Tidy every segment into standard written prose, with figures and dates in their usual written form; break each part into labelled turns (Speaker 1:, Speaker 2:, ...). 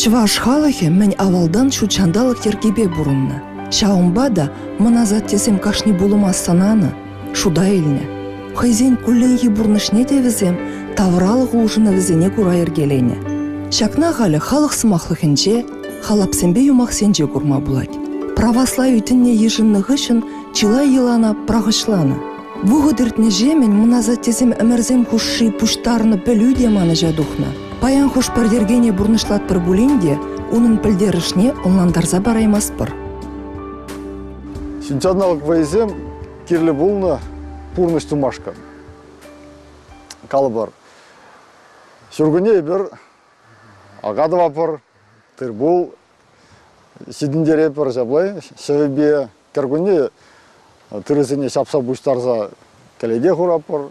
Speaker 1: Чуваш халахе мен авалдан шучандалық тергебе бурунна. Шаумбада маназат тесем кашни булумас сананы, шуда еліне. Хайзен күлленхи бурнышне девізем, тавралық ужыны візене курайыр келене. Шакна халі халық сымақлықынче, халапсенбе юмақсенче курма булать. Православие тінне ежіннығы үшін чила елана прағышланы. Вуғыдыртне жемен маназат тесем әмірзем хушши пуштарны пілу деманы жадухна. Паян хуш пардергене бурнышлат пір бұлінде, оның пілдерішне онландарза бараймас бір.
Speaker 2: Сюнчаналық вайзем кирлі бұлны пурныш тумашка. Калы бар. Сүргіне бір ағады вапыр, тір бұл, сидіндере пір жаблай, сәвебе кәргіне тірізіне шапса бұштарза кәледе құрапыр,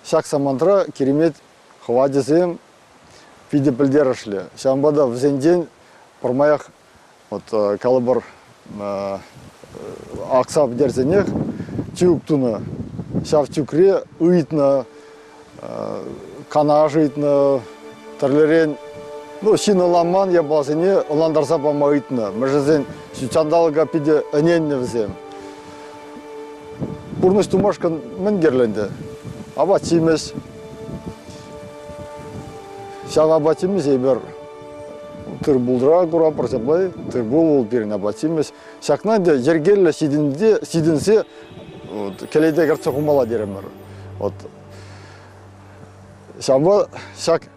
Speaker 2: шак самантра керемет хвадезем пиде пілдерішлі. Шамбада взенден пұрмаяқ калы бар ақсап дерзенех, тюктуны, шав тюкре, ұйтны, кана житны, тірлерен, шины ламан ебазыне ұландарса бама ұйтны. Мүжізен сүчандалыға пиде өненні візем. Бұрныш тумашқан мен керленді. Абат чимес. Шаң абат чимес ебір. Тыр бұлдыра құра парсаплай, тыр бұл ол берін абат чимес. Шақнан де жергелі сидінсе келейде кәртсе құмала деремір. Шамба шақ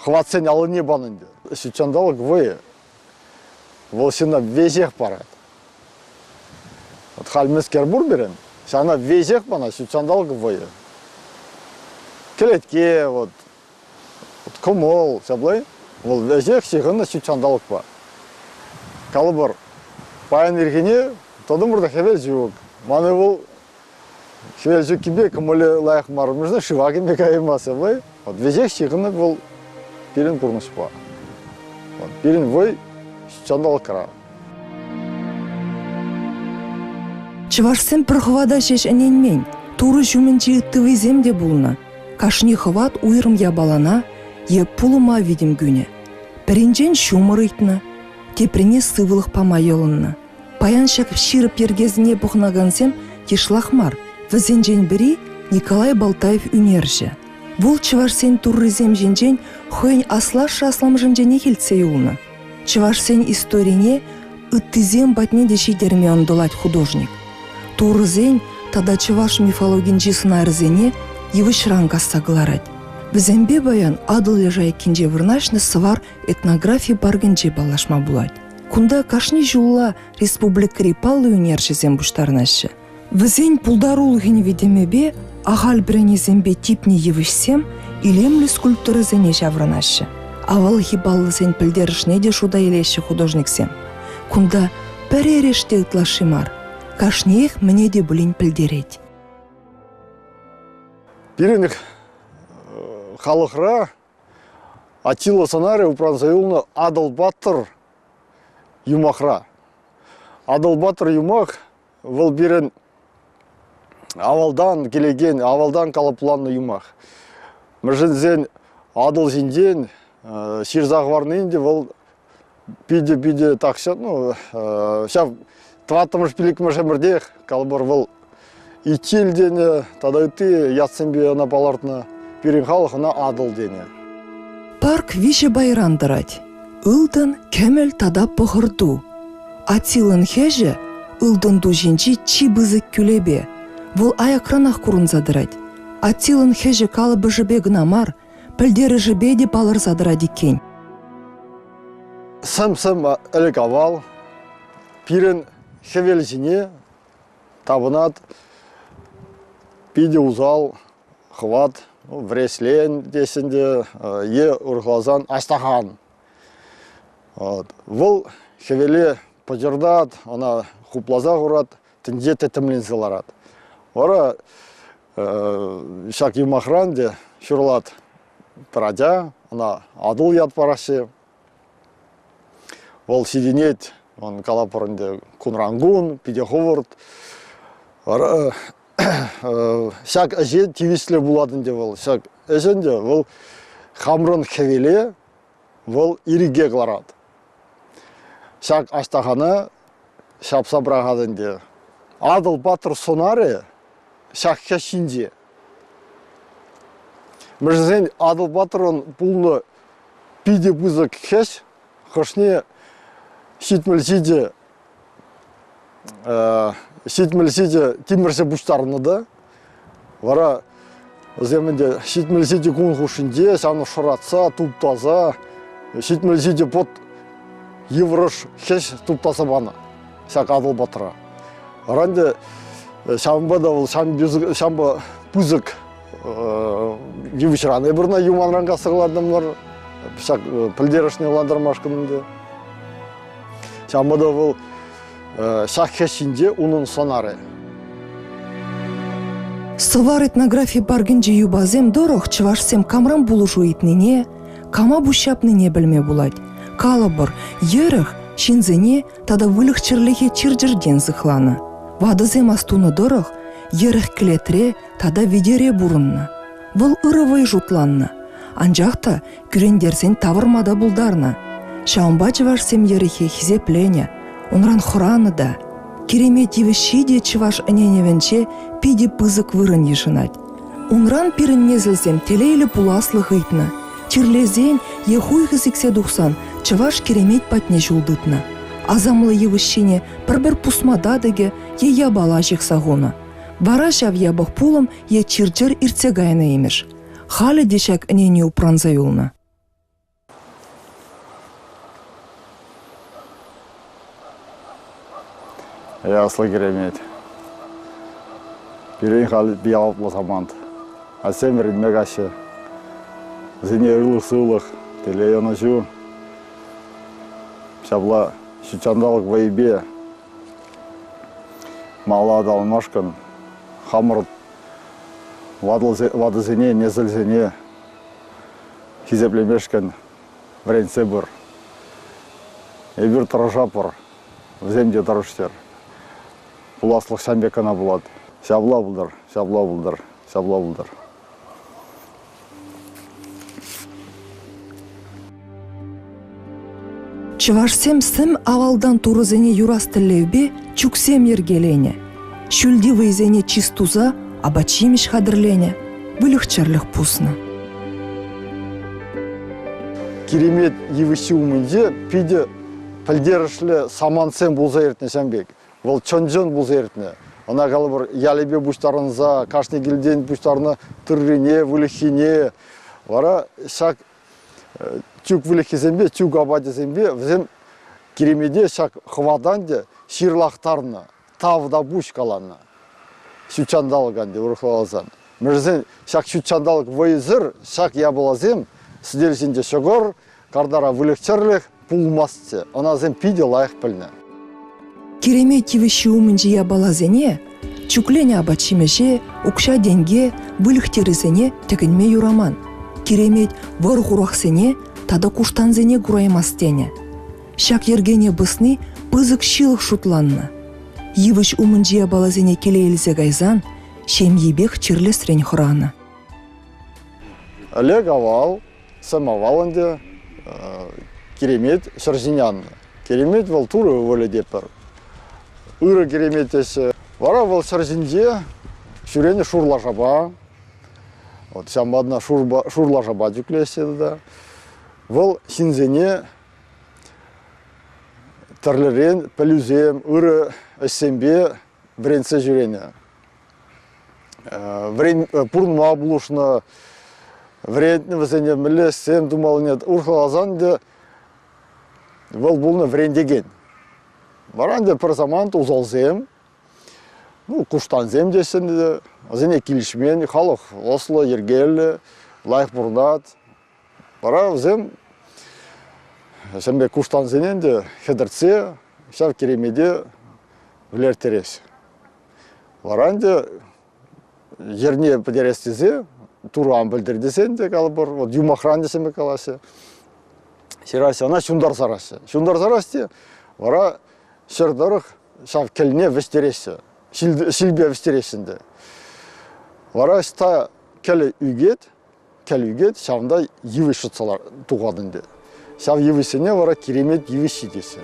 Speaker 2: хватсен алыне банынды. Сүчандалық вайы. Волшина везех парад. Халмес кербур берен. Шана везех бана сүчандалық вайы. Келетке, комол, саблай. Ол везех шиғынна сүчандалық ба. Калы бар. Паян ергене, тодым бұрда хевел жүк. Маны ол хевел жүк кебе, кымылы лайық марымызды шыва кеме кайыма, саблай. Везех шиғынна бұл берін бұрныш ба. Берін вой сүчандалық кара.
Speaker 1: Чывашсен пір хывада шеш әненмен, туры жүмінчі тывезем де бұлына. Кашни хыват уйрым ябалана, еп пулыма видим күне. Пірінжен шумыр ыйтына, тепрене сывылық пама елынна. Паян шак ширып ергезіне бұқнағансем тешлахмар. Візенжен бірі Николай Балтаев үнерші. Бұл чывашсен туррызем женжен хойн аслашы аслам женжене келтсе юлна. Чывашсен историне ыттызем батне деші дерме ондолать художник. Туррызен тада чываш мифологин жисына рызене евышран кассагыларать. Бізембе баян адыл лежай кенже вырнашны сывар этнография баргенже балашма булать. Кунда кашни жула республикари паллы үнершізем бұштарнашы. Візен пулдарулығын видемебе ағал бірінезембе типне евішсем илемлі скульптуры зене жавранашы. Авал хибаллы зен пілдерішне де шуда елеші художниксем. Кунда пәререште ұтлашымар. Кашнех мне де бұлін пілдерет.
Speaker 2: Бірінік халықра Атила Санари упранзайылны Адалбатыр юмақра. Адалбатыр юмақ бұл бірін авалдан келеген, авалдан қалыпланны юмақ. Мүжінзен адыл жинден, ширзағварнынде бұл биде тақшат, шав тваттымыш пилікміш әмірдех, қалбыр бұл ителдені, тада үтті ятсынбе анапалартына бірін халықына адыл дені.
Speaker 1: Парк више байрандырать. Үлдін кәмел тада пұғырду. Атилын хәжі үлдін дұжинчи чибызы күлебе. Бұл аяқранақ құрын задырать. Атилын хәжі қалыбы жібе гынамар, пілдері жібе де балыр задырады кен.
Speaker 2: Сым-сым әлік авал, пирін хевел жіне, табынат, пиде узал, хват, вреслен десінде, е ұрғлазан астахан. Бұл хевеле пожырдат, она хуплаза ғұрат, тінде тетімлен зыларат. Ора шак юмахранде шурлат прадя, она адыл яд парашы. Ол сиденет, он калапырынде кунрангун, пидеховырд. Ора шак әже тивисле буладын де ол. Шак әженде ол хамрын хевеле, Вол ириге кыларат. Шак аштаханы шапса брагадынде. Адыл батыр сонаре шакка шинже. Мыжзен Адыл батырын пулны пиде бузык хеш, хошне шитмелсиде тимирсе буштарны да. Вара земенде шитмелсиде кун хушинде, саны шыратса, туптаза, шитмелсиде пот еврош хеш туптаса бана. Шак Адыл батыра. Ранде шамбада ол шамба бузык Ювичраны бірна юманранға сығыладымлар, пілдерішіне ұладырмашқынымды. Шамбада бұл шаққешінде ұнын сонары.
Speaker 1: Сывар этнография баргынжы юбазем дорох чывашсем камрам булушу итнине, кама бушапныне білме булать. Калабыр, еріх, шинзене тада вылық чырлихе чыржырден зықланы. Вадызем астуны дорох, еріх кілетре тада видере бурынна. Бұл ырывай жутланна. Анжақта күрендерсен тавырмада бұлдарна. Шаумба чывашсем еріхе хизеплене, онран хұраны да. Керемет евішиде чываш әненевенче пиде пызык вырын ешынать. Онран пирін незілсем телейлі пуласлық ыйтна. Чирлезен ехуй хызиксе дұқсан чываш керемет патне жулдытна. Азамлы евішіне бір пусмада деге я бала жықсағона. Бара шав ябық пулым е чирчыр ирцегайна емеш. Халі дешак әнене упранза юлна.
Speaker 2: Яслы керемет. Бірін халі биялып лосамант. Асем рідмек ашы. Зіне ұрлық сұлық. Телейоны жу. Шабла шучандалық вайбе. Мала адалмашкан. Хамыр вадызыне, незілзіне. Хизеплемешкен вренце бір. Ебір тұрышапыр. Вземде тұрыштер. Пуласлық шамбекана болады. Шабла бұлдар, шабла бұлдар, шабла бұлдар.
Speaker 1: Чывашсем сім авалдан турызыне юрастылевбе чуксем ергелене. Шүлді вейзене чистуза, абачимеш хадырлене. Вылық чарлық пусна.
Speaker 2: Керемет евіші умынде пиде пілдерішлі самансен бұлза ертіне шамбек. Ол чонжон бұлза ертіне. Она қалыбыр ялебе бұштарынза, кашны келден бұштарына түррене, вылықхине. Вара шак чук вылықхизембе, чук абадезембе, взем керемеде шак хваданде ширлақтарына, тавда бұш қаланы. Шучандалығанде ұрықлалазан. Мөрзен шак шучандалық войызыр, шак ябылазем, сіделсінде шоғыр, кардара вылықчарлық пулмасты. Она зем пиде лайық піліне.
Speaker 1: Керемет евіші умынжы ябалазене, чуклене абачимеше, укша денге, вылықтерізене тегінме юраман. Керемет вор ғурақсене, тада куштанзене гураймастене. Шак ергене бысны пызык шилық шутланна. Евіш умынжы ябалазене келейлізе гайзан, шем ебек чирлесрен хұраны.
Speaker 2: Олег авал, сам авалынде керемет шаржинянны. Керемет вал туры вөлі депір. Үрі кереметесі. Вара вал шаржинде шүрене шурла жаба. Шамбадына шурла жаба жүклеседі да. Вал синзене тарлерен, пәлюзем, үрі әсембе біренсе жүрене. Пұрнма бұлышына вредні візене мілесем думалыне ұрқылазанды вал бұлны врендеген. Баранды бір заманды ұзалзем, құштанзем десінде, азене келішмен, халық ослы, ергелі, лайық бұрнат. Бара взем, сәмбе құштанзененде хедіртсе, шав керемеде влер терес. Баранды жерне подерестезе, туран білдірдесенде қалыбыр, юмахран десеме қаласы. Серасе, ана шундар сарасы. Шундар сарасте, вара шырдырық шав келіне вестересі, шилбе вестересінде. Вара ста келі үйгет, шавында еві шытсалар туғадынды. Шав евісіне вара керемет евісі десе.